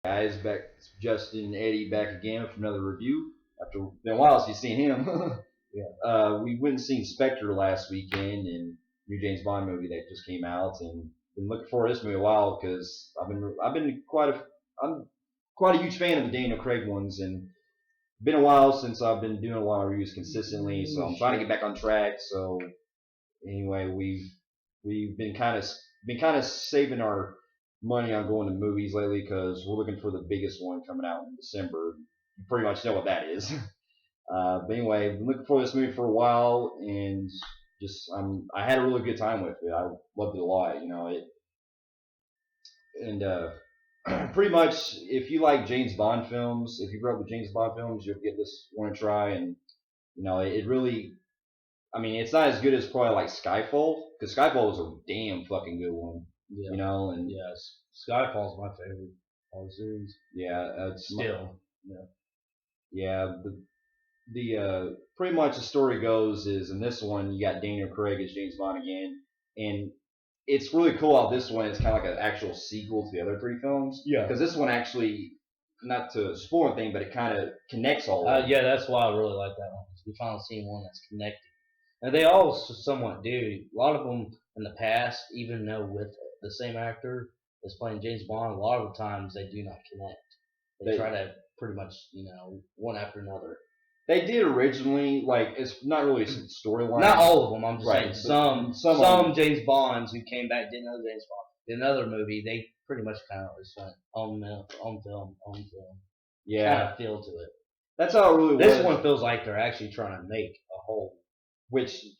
Guys, back Justin and Eddie back again for another review. After been a while since you've seen him. Yeah. We went and seen Spectre last weekend, and new James Bond movie that just came out, and been looking forward to this movie a while because I'm quite a huge fan of the Daniel Craig ones, and been a while since I've been doing a lot of reviews consistently, so I'm trying to get back on track. So anyway, we've been kind of saving our money on going to movies lately because we're looking for the biggest one coming out in December. You pretty much know what that is. But anyway, I've been looking for this movie for a while, and I had a really good time with it. I loved it a lot. Pretty much if you like James Bond films, if you grew up with James Bond films, you'll give this one a try. And it really, I mean, it's not as good as probably like Skyfall, because Skyfall was a damn fucking good one. Yeah. And yes, Skyfall's my favorite Bond series. Yeah, Still. Yeah, the pretty much the story goes is in this one you got Daniel Craig as James Bond again, and it's really cool how this one is kind of like an actual sequel to the other three films. Yeah. Because this one actually, not to spoil anything, but it kind of connects all of them. Yeah, that's why I really like that one. We finally seen one that's connected. And they all somewhat do. A lot of them in the past, even though with the same actor as playing James Bond, a lot of the times they do not connect. They try to pretty much, one after another. They did originally, like, it's not really a storyline. Not all of them, I'm just saying. Some James Bonds who came back, did another James Bond, did another movie, they pretty much kind of just went on film. Yeah. Kind of feel to it. That's how it really was. This one feels like they're actually trying to make a whole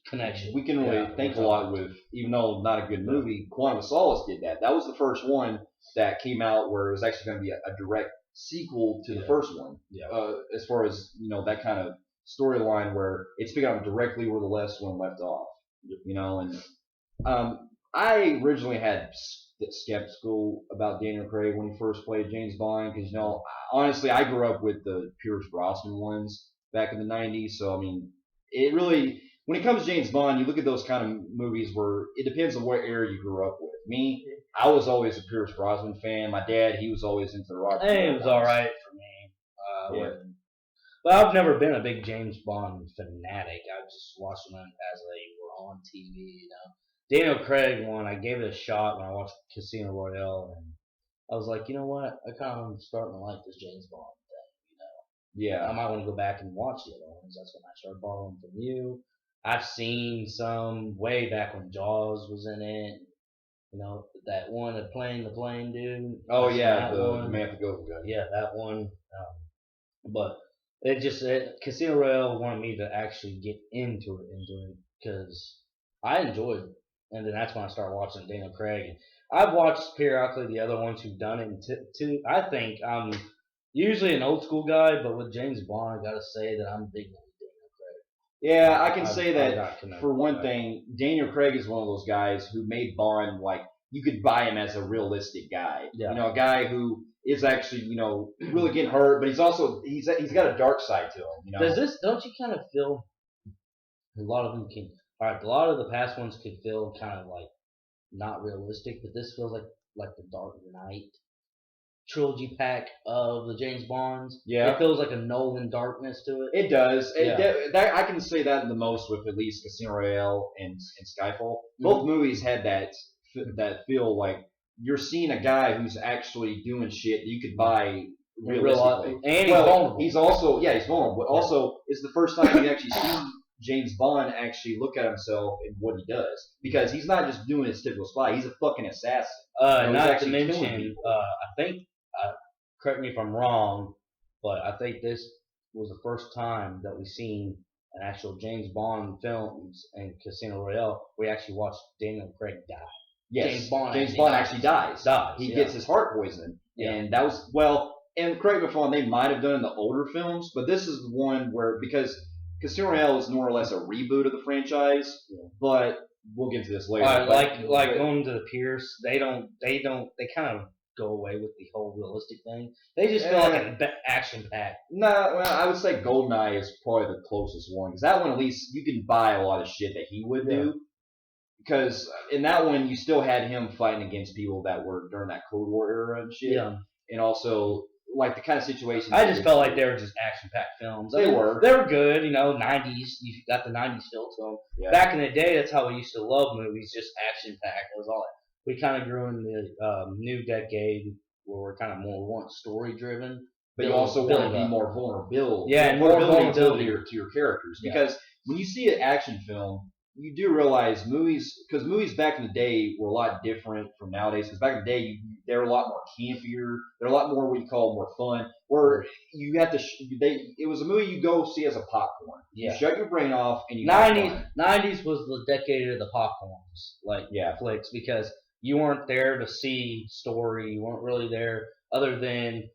connection. We can really think a lot with, even though not a good movie, Quantum of Solace did that. That was the first one that came out where it was actually going to be a direct sequel to the first one. Yeah. As far as that kind of storyline where it's picking up directly where the last one left off. I originally had skeptical about Daniel Craig when he first played James Bond because honestly I grew up with the Pierce Brosnan ones back in the '90s, so I mean it really, when it comes to James Bond, you look at those kind of movies where it depends on what era you grew up with. Me, I was always a Pierce Brosnan fan. My dad, he was always into the rock. It was all right for me. But I've never been a big James Bond fanatic. I just watched them as they were on TV. Daniel Craig one, I gave it a shot when I watched Casino Royale, and I was like, you know what? I kind of starting to like this James Bond thing. Yeah, I might want to go back and watch the other ones. That's when I started borrowing from you. I've seen some way back when Jaws was in it. That one, the plane dude. Oh yeah, the man with the golden gun. Yeah, that one. But Casino Royale wanted me to actually get into it because I enjoyed it, and then that's when I started watching Daniel Craig. And I've watched periodically the other ones who've done it too. I think I'm usually an old school guy, but with James Bond, I gotta say that I'm big on Daniel Craig. Yeah, I can say that for one thing, Daniel Craig is one of those guys who made Bond like you could buy him as a realistic guy. Yeah. A guy who is actually, really getting hurt, but he's got a dark side to him. Don't you kind of feel a lot of them can? All right, a lot of the past ones could feel kind of like not realistic, but this feels like the Dark Knight trilogy pack of the James Bonds. Yeah, it feels like a Nolan darkness to it. It does. I can say that the most with at least Casino Royale and Skyfall. Both movies had that feel like you're seeing a guy who's actually doing shit that you could buy realistically. And he's vulnerable. He's vulnerable. But also, it's the first time you actually see James Bond actually look at himself and what he does, because he's not just doing his typical spy. He's a fucking assassin. Not to mention, I think, correct me if I'm wrong, but I think this was the first time that we've seen an actual James Bond films and Casino Royale we actually watched Daniel Craig die. Yes, James Bond actually dies. He gets his heart poisoned, and that was and correct me if I'm wrong, they might have done it in the older films, but this is the one where, because Casino Royale is more or less a reboot of the franchise, but we'll get into this later. Like going to the Pierce, they kind of go away with the whole realistic thing. They just feel like an action pack. Well, I would say GoldenEye is probably the closest one, because that one at least you can buy a lot of shit that he would do. Because in that one, you still had him fighting against people that were during that Cold War era and shit. Yeah. and also like the kind of situations. I just felt like they were just action-packed films. They were. They were good, 90s. You got the 90s feel to them. Yeah. Back in the day, that's how we used to love movies, just action-packed. That was all. We kind of grew in the new decade where we're kind of more story-driven. But you also want to be more vulnerable. Yeah, and more vulnerability to your characters. Because when you see an action film, you do realize because movies back in the day were a lot different from nowadays. Because back in the day, they were a lot more campier. They're a lot more what you call more fun. Where you have to, it was a movie you go see as a popcorn. Yeah. You shut your brain off and you. 90s was the decade of the popcorns, flicks, because you weren't there to see story. You weren't really there other than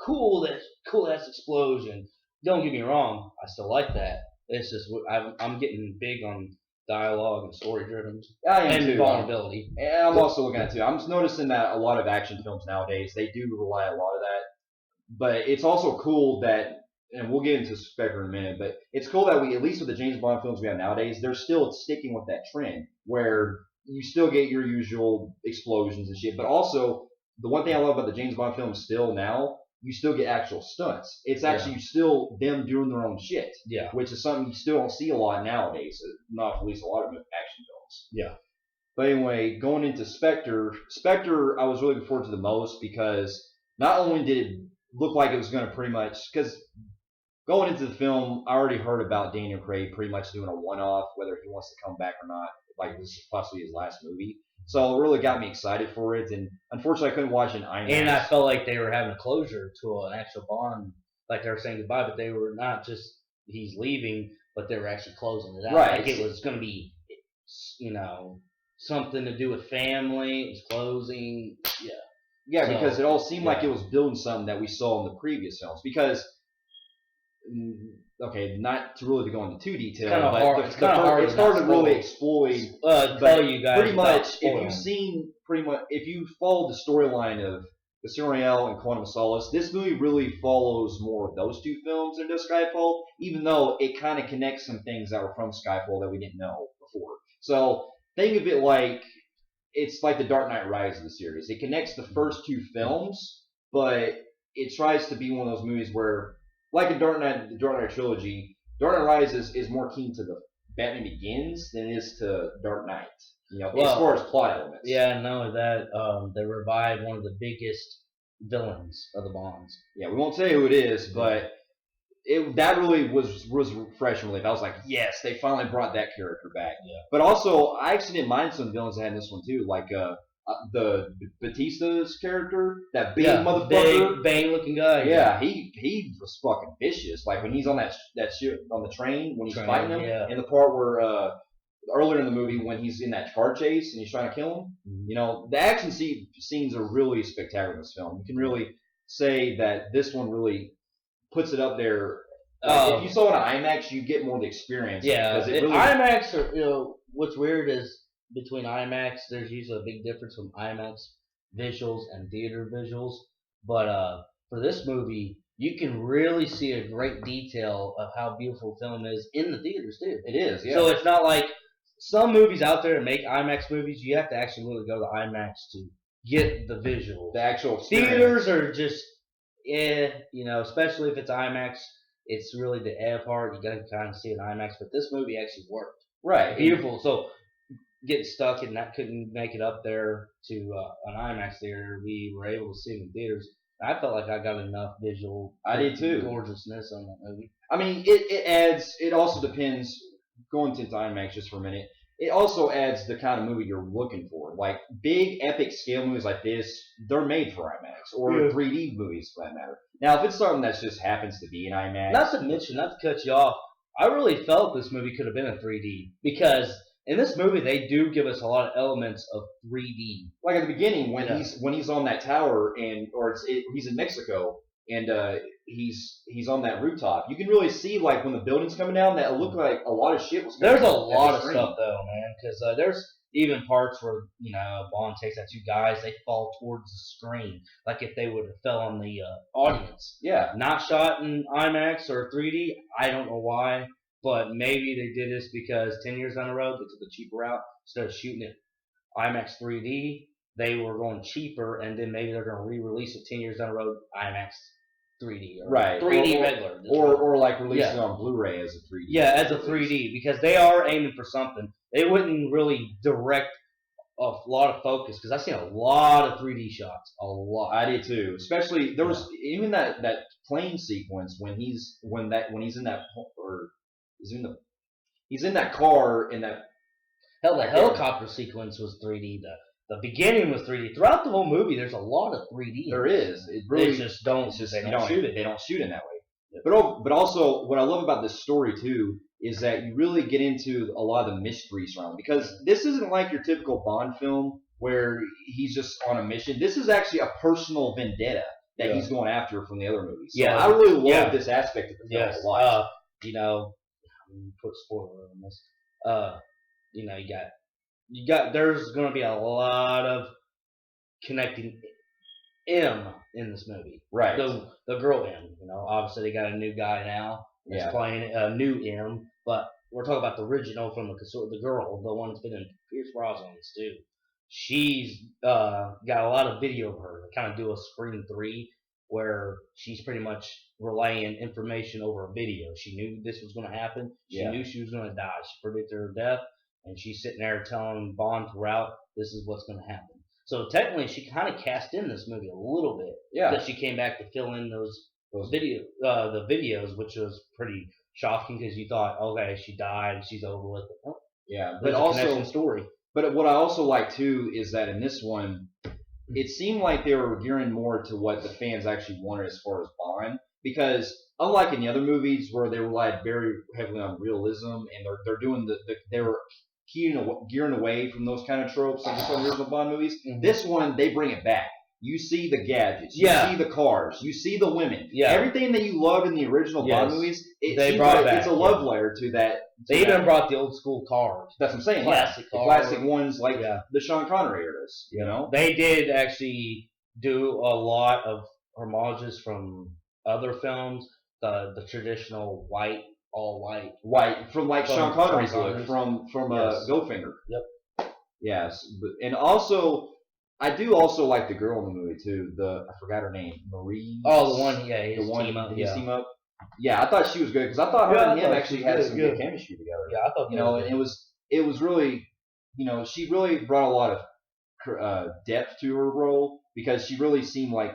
cool ass explosion. Don't get me wrong, I still like that. It's just I'm getting big on dialogue and story driven and vulnerability. And I'm also looking at it too. I'm just noticing that a lot of action films nowadays they do rely a lot of that. But it's also cool that, and we'll get into Spectre in a minute, but it's cool that we, at least with the James Bond films we have nowadays, they're still sticking with that trend where you still get your usual explosions and shit. But also, the one thing I love about the James Bond films still now, you still get actual stunts. It's actually still them doing their own shit. Yeah. Which is something you still don't see a lot nowadays. Not at least a lot of action films. Yeah. But anyway, going into Spectre I was really looking forward to the most because not only did it look like it was going to pretty much, because going into the film, I already heard about Daniel Craig pretty much doing a one-off, whether he wants to come back or not. Like this is possibly his last movie. So it really got me excited for it, and unfortunately I couldn't watch it in IMAX. And I felt like they were having a closure to an actual Bond, like they were saying goodbye, but they were not just he's leaving, but they were actually closing it out. Right. Like it was going to be, something to do with family. It was closing. Yeah. Yeah, because it all seemed like it was building something that we saw in the previous films. Because, okay, not to really go into too detail, but it's hard to really exploit. Tell you guys pretty much, if you follow the storyline of Casino Royale and Quantum of Solace, this movie really follows more of those two films into Skyfall, even though it kind of connects some things that were from Skyfall that we didn't know before. So think of it like it's like the Dark Knight Rises of the series. It connects the first two films, but it tries to be one of those movies where, like the Dark Knight trilogy, Dark Knight Rises is more keen to the Batman Begins than it is to Dark Knight. As far as plot elements. Yeah, not only that, they revived one of the biggest villains of the Bonds. Yeah, we won't say who it is, but that really was refreshing relief. I was like, yes, they finally brought that character back. Yeah. But also, I actually didn't mind some villains that had in this one too, like the Batista's character, that big motherfucker, big Bane-looking guy. Yeah, he was fucking vicious. Like when he's on that shit on the train when he's fighting him, and the part where earlier in the movie when he's in that car chase and he's trying to kill him. Mm-hmm. The action scenes are really spectacular in this film. You can really say that this one really puts it up there. If you saw it in IMAX, you get more of the experience. Yeah, IMAX what's weird is between IMAX, there's usually a big difference from IMAX visuals and theater visuals. But for this movie, you can really see a great detail of how beautiful film is in the theaters too. It is, yeah. So it's not like some movies out there that make IMAX movies. You have to actually really go to IMAX to get the visuals. The actual experience. Theaters are just, especially if it's IMAX, it's really the air part. You gotta kind of see it in IMAX, but this movie actually worked. Right. Beautiful. So getting stuck and that couldn't make it up there to an IMAX theater, we were able to see it in theaters. I felt like I got enough visual. I did too. Gorgeousness on that movie. I mean, it adds. It also depends. Going to IMAX just for a minute. It also adds the kind of movie you're looking for. Like big epic scale movies like this, they're made for IMAX or 3D movies for that matter. Now, if it's something that just happens to be in IMAX, not to cut you off, I really felt this movie could have been in 3D because in this movie they do give us a lot of elements of 3D. Like at the beginning when he's on that tower he's in Mexico and he's on that rooftop. You can really see like when the building's coming down that it looked like a lot of shit was coming. There's a lot of stuff though, man, because there's even parts where Bond takes out two guys, they fall towards the screen like if they would have fell on the audience. Yeah, not shot in IMAX or 3D. I don't know why, but maybe they did this because 10 years down the road they took the cheaper route instead of shooting it IMAX 3D. they were going cheaper, and then maybe they're going to re-release it 10 years down the road, IMAX 3D or right, 3D regular, or like release it on Blu-ray as a 3D. Yeah, as a 3D, because they are aiming for something. They wouldn't really direct a lot of focus, because I've seen a lot of 3D shots. A lot. I did too. Especially there was even that plane sequence when he's in that or he's in that car in that. Hell, the helicopter sequence was 3D. The beginning was 3D. Throughout the whole movie, there's a lot of 3D. There is. It really they just don't. They don't shoot it. They don't shoot in that way. Yeah. But also, what I love about this story too is that you really get into a lot of the mysteries around it, because this isn't like your typical Bond film where he's just on a mission. This is actually a personal vendetta that he's going after from the other movies. So I really love this aspect of the film a lot. Put spoiler on this. You got. There's going to be a lot of connecting M in this movie. Right. The girl M. Obviously they got a new guy now that's playing a new M, but we're talking about the original from the girl, the one that's been in Pierce Brosnan's too. She's got a lot of video of her. They kind of do a Scream 3 where she's pretty much relaying information over a video. She knew this was going to happen. She knew she was going to die. She predicted her death, and she's sitting there telling Bond throughout, this is what's going to happen. So technically, she kind of cast in this movie a little bit. Yeah. Because she came back to fill in the videos, which was pretty shocking because you thought, okay, she died, she's over with. Oh, yeah, but also story. But what I also like too is that in this one, it seemed like they were gearing more to what the fans actually wanted as far as Bond, because unlike in the other movies where they relied very heavily on realism and they're doing they were gearing away from those kind of tropes in the original Bond movies. Mm-hmm. This one, they bring it back. You see the gadgets. You see the cars. You see the women. Yeah. Everything that you loved in the original Bond movies, they brought back. It's a love letter to that. They even brought the old school cars. That's what I'm saying. Classic cars. Classic ones like the Sean Connery eras. They did actually do a lot of homages from other films. The traditional all white from Sean Connery's look from Goldfinger. Yep. Yes, and also I do also like the girl in the movie too. I forgot her name. Marie. Oh, the one. His team up. Yeah, I thought she was good because I thought her and him actually had some good chemistry together. Yeah, I thought. And it was really, she really brought a lot of depth to her role because she really seemed like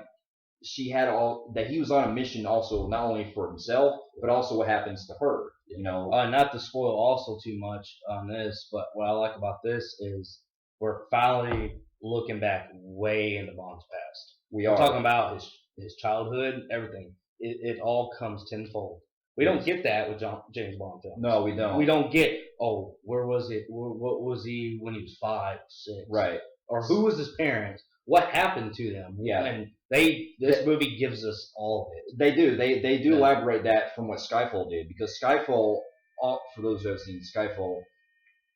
she had that he was on a mission also not only for himself but also what happens to her. Not to spoil also too much on this, but what I like about this is we're finally looking back way into Bond's past. We're talking about his childhood, everything. It all comes tenfold. We don't get that with James Bond films. No, we don't. We don't get, where was it? What was he when he was 5, 6? Right. Or who was his parents? What happened to them? Yeah. And this movie gives us all of it. They do. They do elaborate that from what Skyfall did, because Skyfall, for those who have seen Skyfall,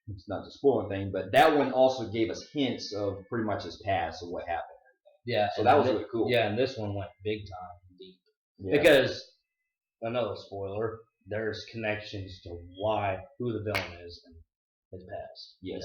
it's not to spoil anything, but that one also gave us hints of pretty much his past of what happened. Yeah. So that was really cool. Yeah, and this one went big time deep. Yeah. Because, another spoiler, there's connections to who the villain is in his past. Yes.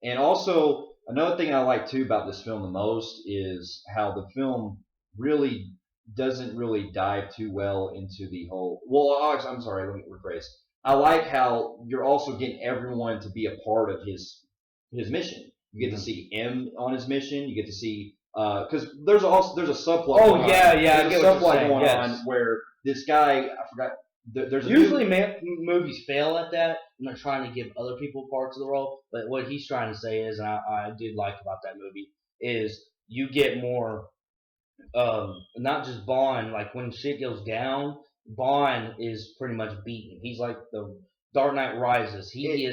Yeah. And also, another thing I like too about this film the most is how the film really doesn't really dive too well into the whole. Well, I'm sorry, let me rephrase. I like how you're also getting everyone to be a part of his mission. You get to see M on his mission. You get to see because there's a subplot. Oh yeah. There's a subplot going on where this guy, I forgot. There's usually movies fail at that, and they're trying to give other people parts of the role. But what he's trying to say is, and I did like about that movie, is you get more, not just Bond. Like when shit goes down, Bond is pretty much beaten. He's like the Dark Knight Rises. He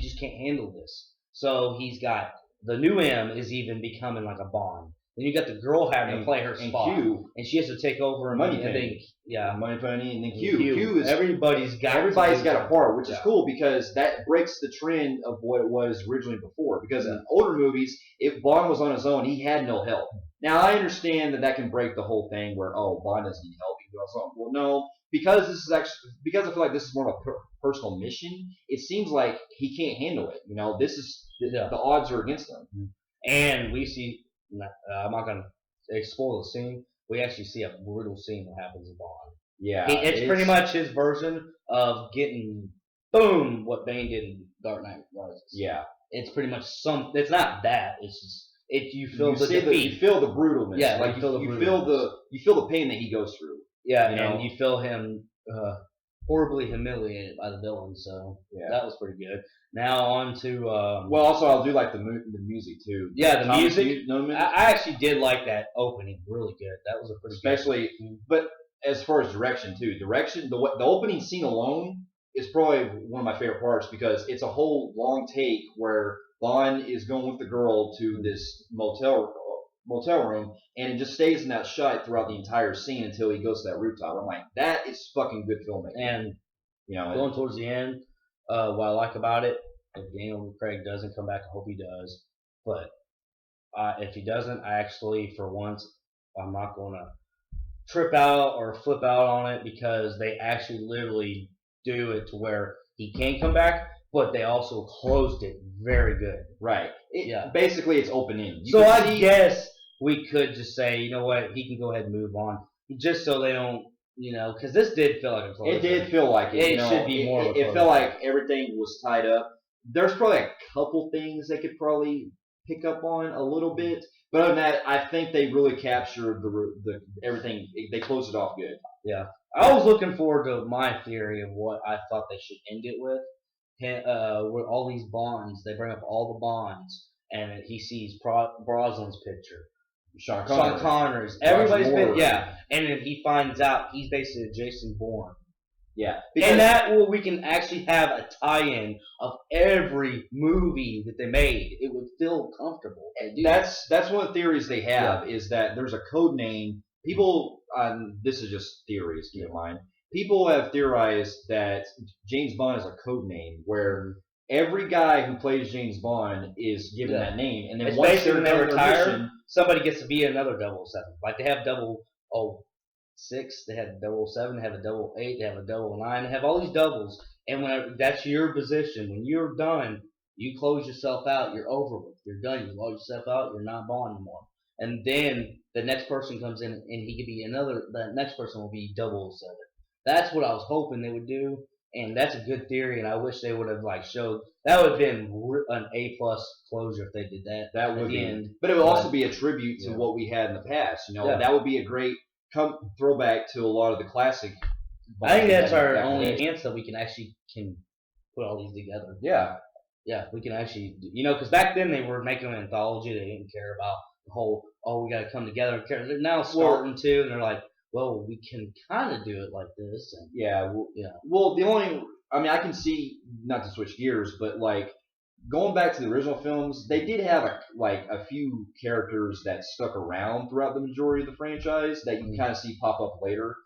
just can't handle this. So he's got the new M is even becoming like a Bond. Then you got the girl having to play her spot, and she has to take over. Moneypenny, and then Q is everybody's got a part, which is cool because that breaks the trend of what it was originally before. Because in older movies, if Bond was on his own, he had no help. Now I understand that can break the whole thing where Bond doesn't need help, he goes on. Well, no, because I feel like this is more of a personal mission. It seems like he can't handle it. The odds are against him. Mm-hmm. And we see, I'm not going to spoil the scene, we actually see a brutal scene that happens in Bond. Yeah, It's pretty much his version of getting, boom, what Bane did in Dark Knight Rises. Yeah. It's pretty much it's not that, it's just, you feel the see defeat. You feel the brutalness. Yeah, like you feel the pain that he goes through. Yeah, and you feel him horribly humiliated by the villain. So that was pretty good. Now on to well, also I'll do like the music too. Yeah, the music. I actually did like that opening, really good. That was a pretty especially good. But as far as direction too, the opening scene alone is probably one of my favorite parts because it's a whole long take where Bond is going with the girl to this motel room, and it just stays in that shot throughout the entire scene until he goes to that rooftop. I'm like, that is fucking good filmmaking. And going towards the end, what I like about it, if Daniel Craig doesn't come back, I hope he does. But if he doesn't, I actually, for once, I'm not going to trip out or flip out on it because they actually literally do it to where he can come back, but they also closed it very good. Right. Basically, it's open end. So I guess we could just say, you know what, he can go ahead and move on, just so they don't, because this did feel like a closure. It did feel like it. It should be more. It felt like everything was tied up. There's probably a couple things they could probably pick up on a little bit, but other than that, I think they really captured the everything. They closed it off good. Yeah, I was looking forward to my theory of what I thought they should end it with. With all these bonds, they bring up all the bonds, and he sees Brosnan's picture, Sean Connery's, everybody's been, and then he finds out he's basically Jason Bourne. Yeah, and that way we can actually have a tie-in of every movie that they made. It would feel comfortable. That's one of the theories they have is that there's a code name. People, this is just theories, keep in mind. People have theorized that James Bond is a code name where every guy who plays James Bond is given that name, and then once when they retire, somebody gets to be another 007. Like they have 006, they had 007, they have a 008, they have a 009, they have all these doubles. And when that's your position, when you're done, you close yourself out. You're over with. You're done. You close yourself out. You're not Bond anymore. And then the next person comes in, and he could be another. The next person will be 007. That's what I was hoping they would do, and that's a good theory. And I wish they would have showed. That would have been an A+ closure if they did that. That would be. End. But it would also be a tribute to what we had in the past. That would be a great throwback to a lot of the classic. I think that's our only chance that we can put all these together. Yeah, we can actually, because back then they were making an anthology. They didn't care about the whole, we got to come together. They're now starting to, and they're like, well, we can kind of do it like this. And, Well, the only, I can see, not to switch gears, but going back to the original films, they did have a few characters that stuck around throughout the majority of the franchise that you kind of see pop up later.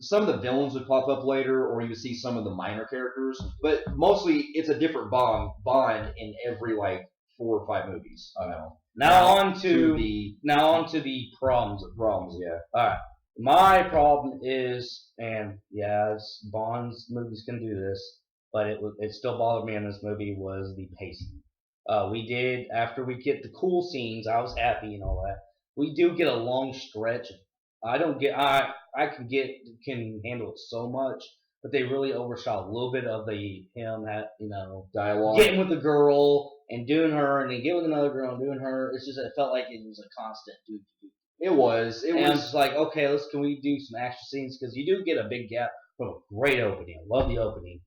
Some of the villains would pop up later, or you would see some of the minor characters, but mostly it's a different Bond in every 4 or 5 movies. Now on to the problems. Yeah. All right. My problem is, and Bond's movies can do this, but it still bothered me in this movie was the pacing. We did, after we get the cool scenes, I was happy and all that. We do get a long stretch. I can handle it so much, but they really overshot a little bit of dialogue, getting with the girl and doing her, and then getting with another girl and doing her. It's just, it felt like it was a constant do. It was. And I'm just like, okay, can we do some action scenes? Because you do get a big gap from a great opening. I love the opening.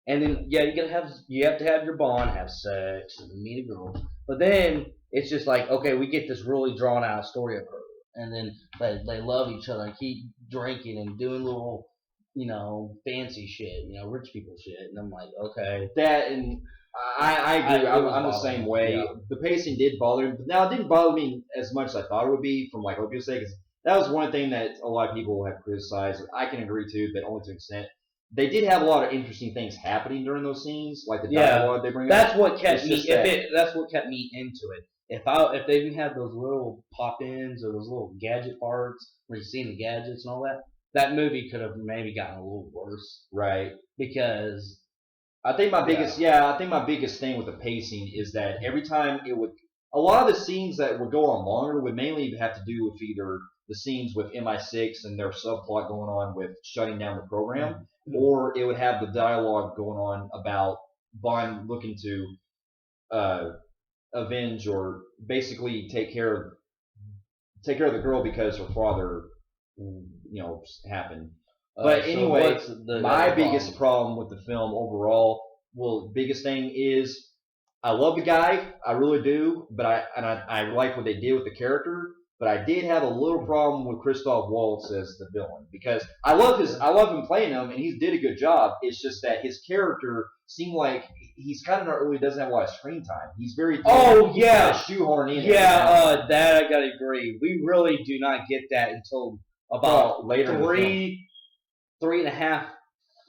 And then, you have to have your Bond, have sex, and meet a girl. But then, it's just like, okay, we get this really drawn out story of her. And then they love each other and keep drinking and doing little, fancy shit, rich people shit. And I'm like, okay. That, and I agree. I'm the same way. Yeah. The pacing did bother me. But now, it didn't bother me as much as I thought it would be from Opio's sake. That was one thing that a lot of people have criticized. I can agree to, but only to an extent. They did have a lot of interesting things happening during those scenes, like the dialogue they bring up. That's what kept me. That's what kept me into it. If they didn't have those little pop-ins or those little gadget parts where you're seeing the gadgets and all that, that movie could have maybe gotten a little worse. Right. Because I think my biggest thing with the pacing is that every time it would a lot of the scenes that would go on longer would mainly have to do with either the scenes with MI6 and their subplot going on with shutting down the program, or it would have the dialogue going on about Bond looking to uh, avenge or basically take care of the girl because her father, happened. But anyway, what's the my other biggest problem? problem with the film overall, well, biggest thing is I love the guy, I really do, but I like what they did with the character. But I did have a little problem with Christoph Waltz as the villain because I love him playing him and he did a good job. It's just that his character seemed like he's kind of not really doesn't have a lot of screen time. He's very Oh he's yeah, kind of shoehorned in. that I gotta agree. We really do not get that until about later in the film. three and a half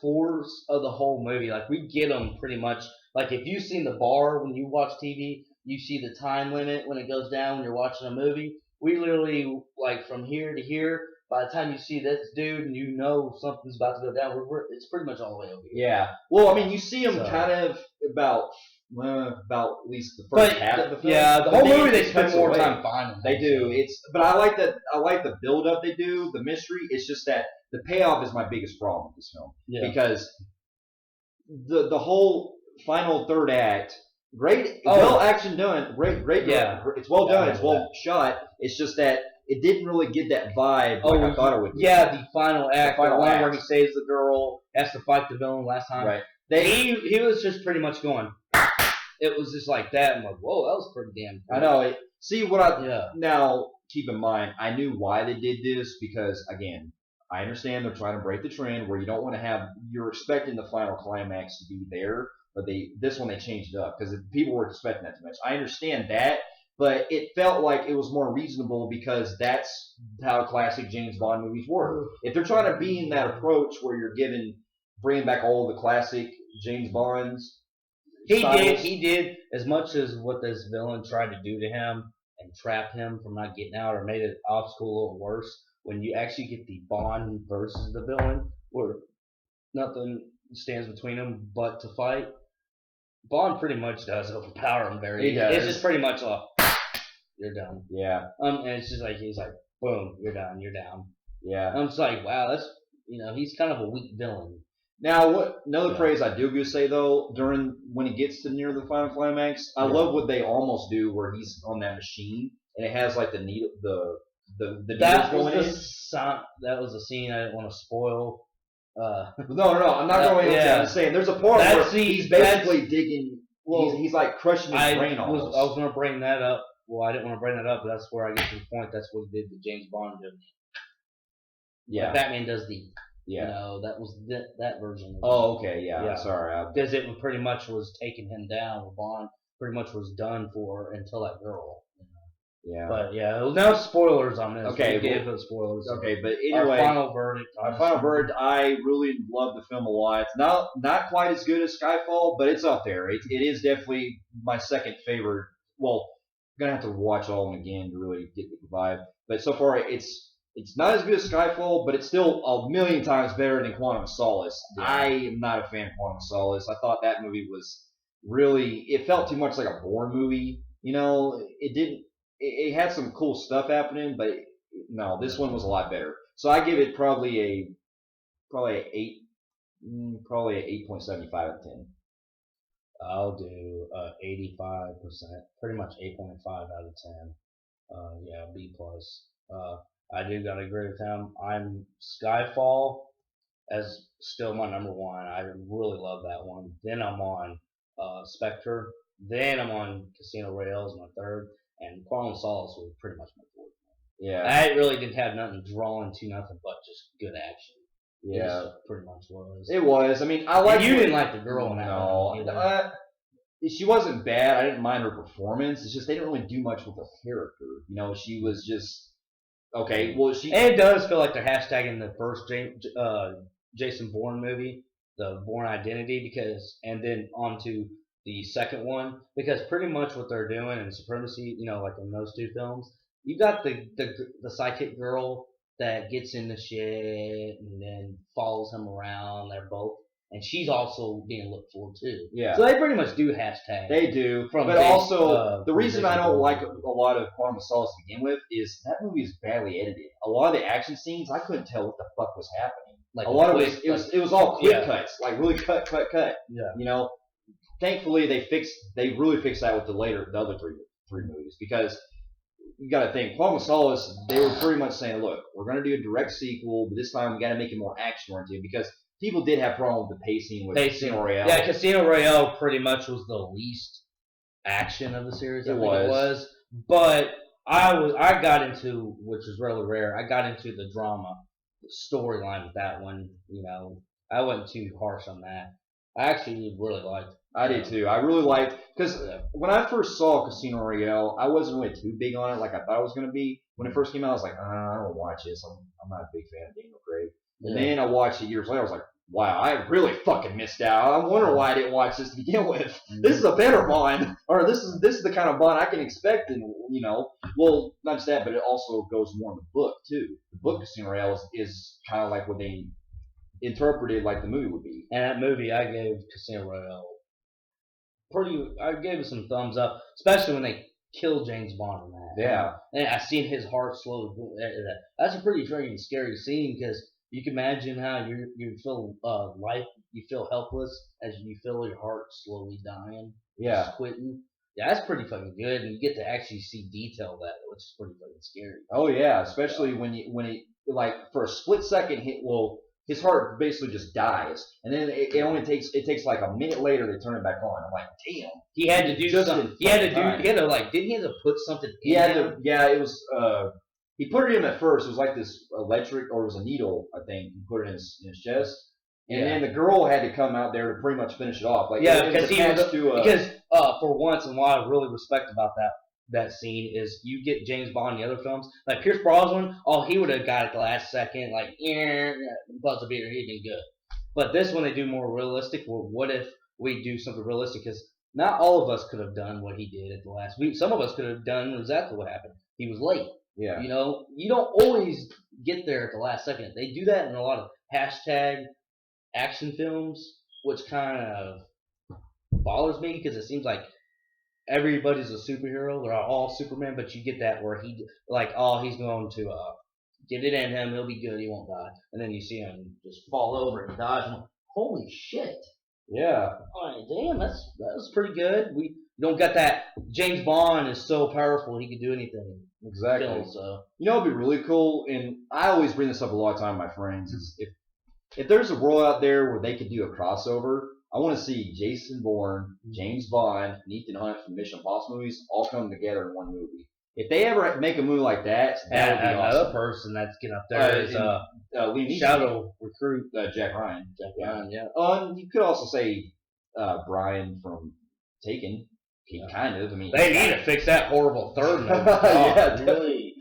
fours of the whole movie. Like we get them pretty much. Like if you've seen the bar when you watch TV, you see the time limit when it goes down when you're watching a movie. We literally like from here to here. By the time you see this dude and you know something's about to go down, it's pretty much all the way over here. Yeah. Well, I mean, you see him kind of about at least the first half of the film. Yeah, the whole movie they spend more time finding. They do. But I like that. I like the build up they do, the mystery. It's just that the payoff is my biggest problem with this film because the whole final third act, great, well action done, great. Yeah, it's well done. It's well shot. It's just that it didn't really get that vibe like I thought it would. Yeah, the final act, the one where he saves the girl, has to fight the villain last time. Right. He was just pretty much going. It was just like that. I'm like, whoa, that was pretty damn cool. I know. See what now. Keep in mind, I knew why they did this because again, I understand they're trying to break the trend where you don't want to have you're expecting the final climax to be there, but this one they changed it up because people were expecting that too much. I understand that, but it felt like it was more reasonable because that's how classic James Bond movies were. If they're trying to be in that approach where you're bringing back all the classic James Bonds. He did as much as what this villain tried to do to him and trap him from not getting out or made it obstacle a little worse. When you actually get the Bond versus the villain, where nothing stands between them but to fight, Bond pretty much does overpower him very. It's just pretty much like you're done. Yeah. And it's just like he's like, boom, you're done, you're down. Yeah. I'm just like, wow, that's he's kind of a weak villain. Now, another phrase I do say though, when he gets to near the final climax, I love what they almost do where he's on that machine and it has like the needle, the that needles going in. That was a scene I didn't want to spoil. No, I'm not going into that. I'm saying there's a part where he's basically digging. Well, he's like crushing his brain almost. I was going to bring that up. Well, I didn't want to bring that up, but that's where I get to the point. That's what he did to James Bond. Yeah. Like Batman does the. Yeah. That was that version. Oh, okay, yeah. Sorry. Because it pretty much was taking him down. Bond pretty much was done for until that girl. Yeah. But no spoilers on this. Okay. Give those spoilers. Okay, but anyway. Our final verdict. I really love the film a lot. It's not quite as good as Skyfall, but it's up there. It is definitely my second favorite. Well, I'm going to have to watch all of them again to really get the vibe. But so far, it's not as good as Skyfall, but it's still a million times better than Quantum of Solace. Yeah. I am not a fan of Quantum of Solace. I thought that movie was it felt too much like a Bourne movie. It didn't. It had some cool stuff happening, but no, this one was a lot better. So I give it probably a 8.75 out of 10. I'll do 85%, pretty much 8.5 out of 10. B plus. I do gotta agree with him. I'm Skyfall as still my number one. I really love that one. Then I'm on Spectre. Then I'm on Casino Royale as my third, and Quantum of Solace was pretty much my fourth. Yeah, I really didn't have nothing drawn to nothing but just good action. Yeah, it pretty much was. It was. I mean, I like. You didn't like the girl in that one. No, she wasn't bad. I didn't mind her performance. It's just they didn't really do much with her character. She was just. Okay, well, it does feel like they're hashtagging the first Jason Bourne movie, the Bourne Identity, and then onto the second one, because pretty much what they're doing in Supremacy, like in those two films, you got the psychic girl that gets into shit and then follows him around. They're both and she's also being looked for too. Yeah. So they pretty much do hashtag. They do, From but Jason- also the from reason I Jason don't Bourne. like a lot of Quantum of Solace to begin with is that movie is badly edited. A lot of the action scenes, I couldn't tell what the fuck was happening. Like a lot quick, of it was all quick yeah. cuts, like really cut. Yeah. You know, thankfully they really fixed that with the other three movies, because you got to think Quantum of Solace, they were pretty much saying, look, we're going to do a direct sequel, but this time we got to make it more action oriented, because people did have problems with the pacing with Casino Royale. Yeah, Casino Royale pretty much was the least action of the series. I think it was. But I got into, which is really rare, I got into the drama storyline with that one. You know, I wasn't too harsh on that. I actually really liked it. I did too. I really liked, because when I first saw Casino Royale, I wasn't really too big on it like I thought I was going to be. When it first came out, I was like, I don't watch this. I'm not a big fan of Daniel Craig. And then I watched it years later. I was like, wow, I really fucking missed out. I wonder why I didn't watch this to begin with. Mm-hmm. This is a better Bond, or this is the kind of Bond I can expect. And well, not just that, but it also goes more in the book too. The book Casino Royale is kind of like what they interpreted like the movie would be. And that movie, I gave Casino Royale I gave it some thumbs up, especially when they killed James Bond in that. Yeah. And I seen his heart slowly. That's a pretty freaking scary scene, because you can imagine how you feel you feel helpless as you feel your heart slowly dying. Yeah. Just quitting. Yeah, that's pretty fucking good, and you get to actually see detail of that, which is pretty fucking scary. Oh yeah, especially when he like for a split second his heart basically just dies, and then it takes like a minute later they turn it back on. I'm like, damn. He had to do something. He had to didn't he have to put something in him? Yeah, it was he put it in at first. It was like this electric, or it was a needle, I think. He put it in his chest. And then the girl had to come out there to pretty much finish it off. Like, yeah, because for once, and what I really respect about that scene is you get James Bond in the other films. Like Pierce Brosnan, he would have got it the last second, like, buzzer beater, he'd been good. But this one they do more realistic. Well, what if we do something realistic? Because not all of us could have done what he did at the last week. Some of us could have done exactly what happened. He was late. Yeah. You know, you don't always get there at the last second. They do that in a lot of hashtag action films, which kind of bothers me, because it seems like everybody's a superhero. They're all Superman, but you get that where he's going to get it in him. He'll be good. He won't die. And then you see him just fall over and die. And holy shit. Yeah. All right, damn, that's pretty good. We don't got that. James Bond is so powerful, he can do anything. Exactly. So it'd be really cool, and I always bring this up a lot of time with my friends, is if there's a world out there where they could do a crossover, I want to see Jason Bourne, James Bond, and Ethan Hunt from Mission Impossible movies all come together in one movie. If they ever make a movie like that would be awesome. Another person that's getting up there is Shadow Recruit Jack Ryan. Ryan, yeah. And you could also say Brian from Taken. Kind of. I mean, they need to fix that horrible third movie. Yeah, really.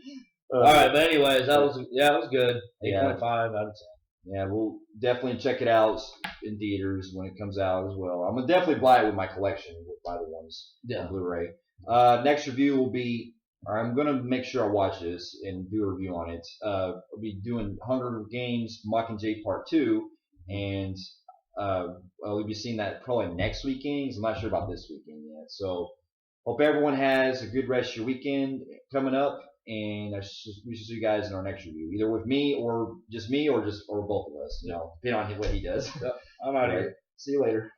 All right, but anyways, it was good. 8.5 out of 10. Yeah, we'll definitely check it out in theaters when it comes out as well. I'm gonna definitely buy it with my collection, buy the ones on Blu-ray. Next review will be. I'm gonna make sure I watch this and do a review on it. I'll be doing Hunger Games Mockingjay Part 2, and we'll be seeing that probably next weekend. I'm not sure about this weekend yet. So hope everyone has a good rest of your weekend coming up, and we should see you guys in our next review, either with me or both of us. Depending on what he does. I'm out of here. See you later.